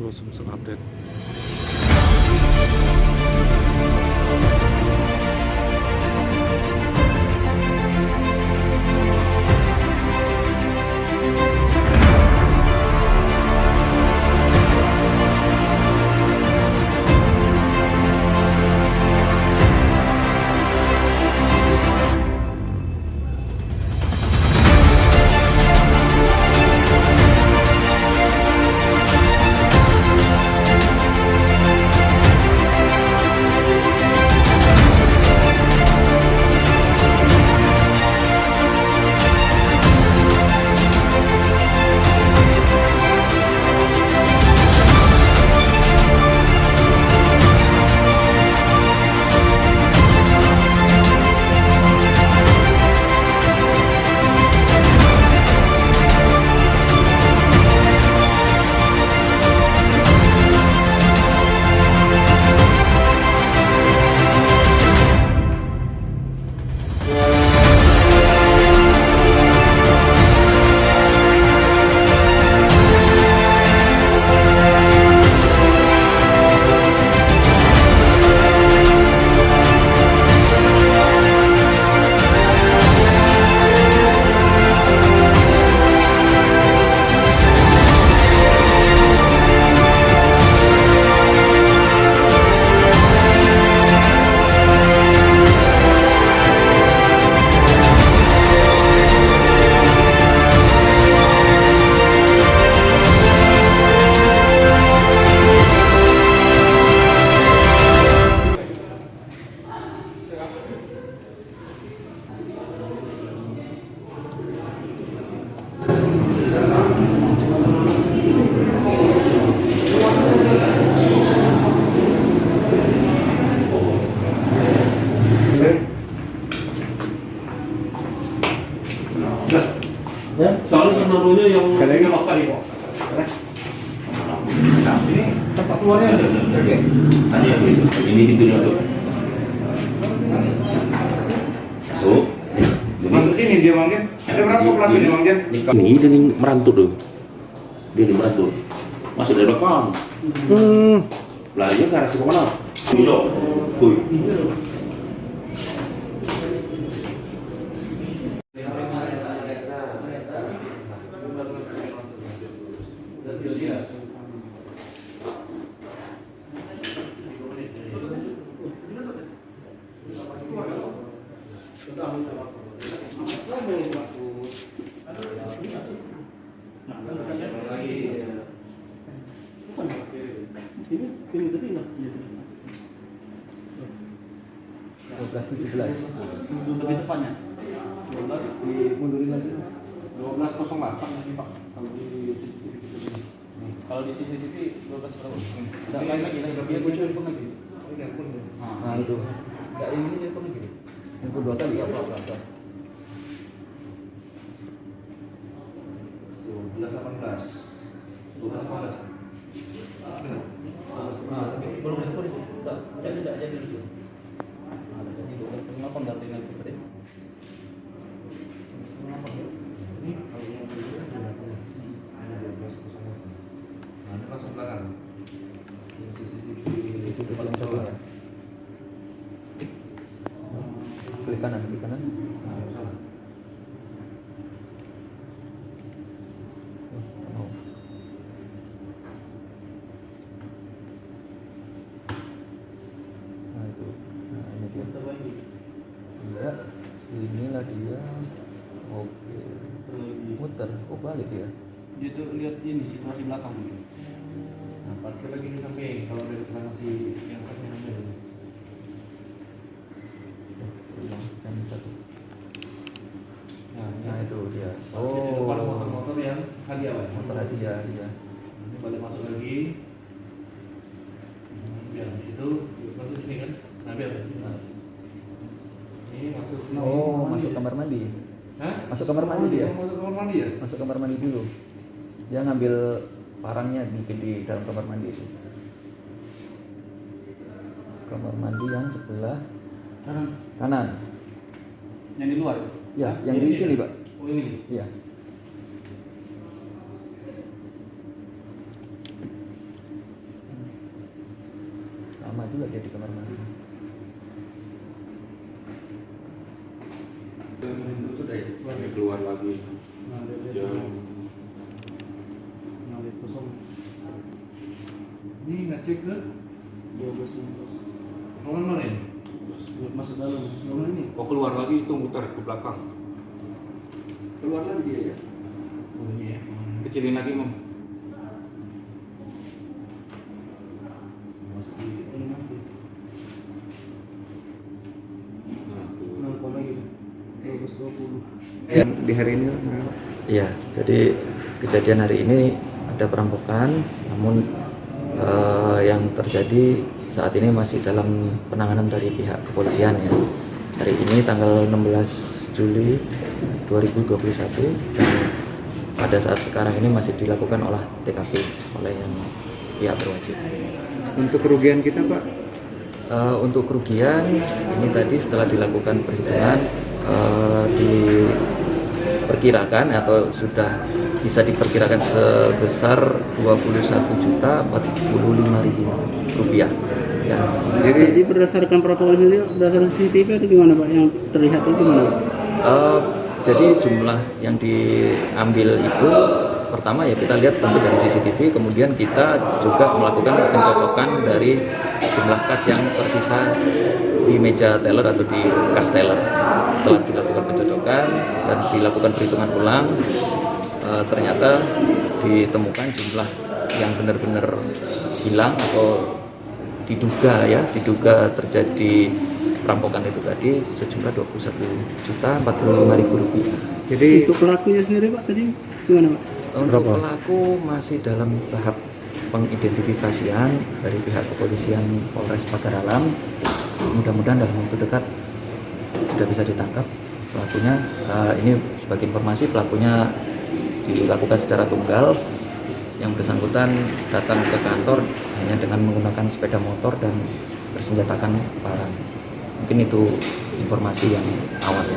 Bro Sumsel update. Soalnya penaruhnya yang lepas tadi kok. Ini tempat keluarnya oke. Ini pintunya tuh. Masuk. Masuk sini dia mungkin. Ada berapa pelaku ini mungkin? Ini dia nih merantau tuh. Dia nih merantau. Masuk dari belakang. Larinya ke arah si kemana? Iya. Kuy. Ini tadi enggak? Iya sih. 12.17 Lebih tepatnya. 12 dimundurin lagi 12.08 lagi Pak. Kalau di CCTV. Kalau di CCTV 12 berapa? Enggak lain lagi, dia bocor info lagi. nah itu Enggak ini info lagi. yang kedua kali ya Pak 12 18. Belum info itu. Enggak jadi dulu. Ada jadi 12 kenapa enggak ada info tadi? Ini kalau yang dulu ada 12.08. Nah, langsung belakang. CCTV di situ paling bawah ya klik kanan nah itu nah ini dia enggak inilah dia oke muter balik ya Dia tuh lihat ini situasi belakang dulu. Nah, parkir lagi di samping kalau dari belakang si yang satunya ambil. yang satu Nah, itu dia Parkir di depan motor-motor yang hadiah Pak. motor aja ya Ini balik masuk lagi. Biar di situ masuk sini kan. Nah, biar di sini. Ini masuk sini. masuk kamar mandi Hah? masuk kamar mandi dia Masuk kamar mandi ya? masuk kamar mandi dulu dia ngambil parangnya mungkin di dalam kamar mandi itu kamar mandi yang sebelah kanan Yang di luar. ya yang Ini di sini Pak Oh ini. iya juga dia di kamar mandi. Ini keluar lagi. Jam Ini ngecek ke 12 ruangan mana ini? Masuk dalam ruangan ini. oh keluar lagi itu muter ke belakang. Keluar lagi dia ya. Oh iya. Kecilin lagi Mam. Masuk di ini nanti. Nah, tuh. Kenapa lagi? 12:20. Di hari ini Iya, jadi kejadian hari ini ada perampokan, namun yang terjadi saat ini masih dalam penanganan dari pihak kepolisian ya. Hari ini tanggal 16 Juli 2021 dan pada saat sekarang ini masih dilakukan olah TKP oleh yang pihak berwajib. untuk kerugian kita Pak, Untuk kerugian ini tadi setelah dilakukan perhitungan diperkirakan atau sudah bisa diperkirakan sebesar Rp21.045.000 ya. Jadi berdasarkan protokol sendiri, berdasarkan CCTV itu gimana Pak? Yang terlihat itu gimana Pak? Jadi jumlah yang diambil itu pertama ya kita lihat tentu dari CCTV, kemudian kita juga melakukan pencocokan dari jumlah kas yang tersisa di meja teller atau di kas teller. Setelah dilakukan pencocokan dan dilakukan perhitungan ulang, ternyata ditemukan jumlah yang benar-benar hilang atau diduga terjadi perampokan itu tadi sejumlah Rp21.045.000. jadi Untuk pelakunya sendiri Pak tadi gimana Pak? Untuk pelaku masih dalam tahap pengidentifikasian dari pihak kepolisian Polres Pagaralam. Mudah-mudahan dalam waktu dekat sudah bisa ditangkap pelakunya. Ini sebagai informasi, pelakunya dilakukan secara tunggal. Yang bersangkutan datang ke kantor hanya dengan menggunakan sepeda motor dan bersenjatakan parang. Mungkin itu informasi yang awal ya.